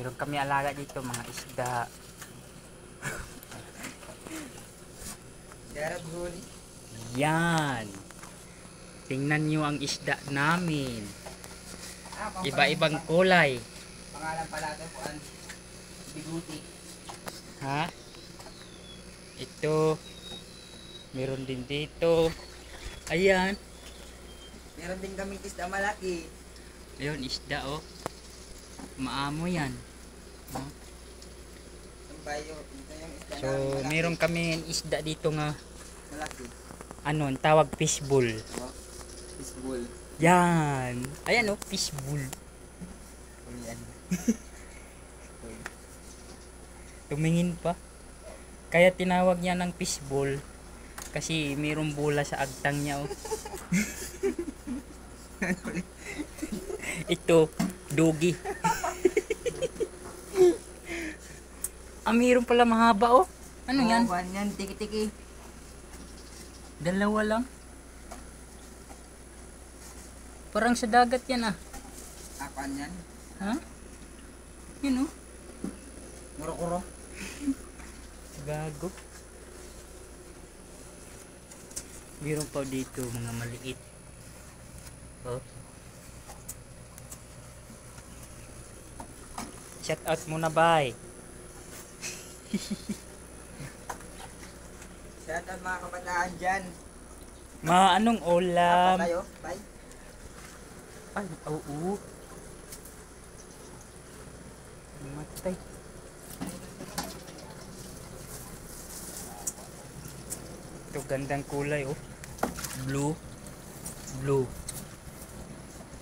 Meron kami alaga dito, mga isda. Garab huli. Yan. Tingnan nyo ang isda namin. Iba-ibang kulay. Pangalan pala ito po ang biguti. Ha? Ito. Meron din dito. Ayan. Meron din kami isda malaki. Ayun, isda oh. Maamo yan. Oh. Ang bayo. Ito yung isda So, na malaki. meron kami isda dito nga. Malaki. Ano, ang tawag fishbowl. Oh, fishbowl. Yan. Ayan oh, fishbowl. Yan. Tumingin pa. Kaya tinawag niya ng fishbowl. Kasi mayroong bola sa agtang niya oh. Ito, dogi. Mayroon pala mahaba oh. Ano yan? Oh, yan, tiki-tiki. Dalawa lang. Parang sa dagat yan ah. Apan yan. Ha? Yun oh. Muro-kuro. Gago. Meron pa dito mga maliit. Oh. Shout out muna bye. Shout out mga kabataan dyan. Mga anong ulam? Apat tayo. Bye. Ay, oo. Matay. Ito gandang kulay oh. Blue. Blue.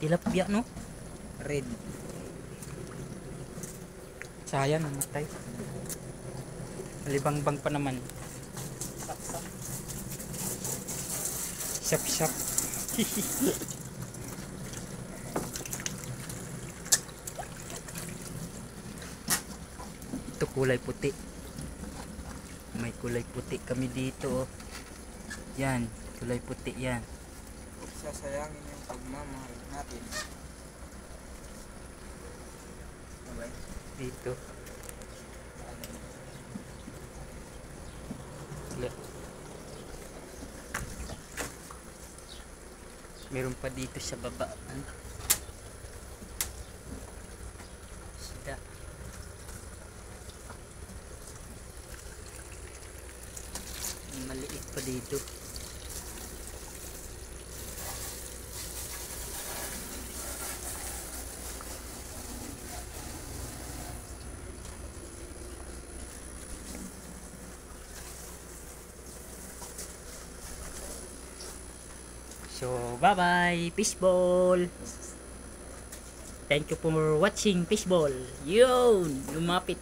Tilapia no? Red. Sayang namatay. Malibang-bang pa naman. Sap-sap. Ito kulay puti. May kulay puti kami dito oh. Yan, kulay puti yan. Huwag sasayangin yung pagmamahal natin. Bye. Dito. Meron pa dito sa baba. Isda. Maliit pa dito. So, bye-bye, fishball. Thank you for watching fishball. Yun, lumapit.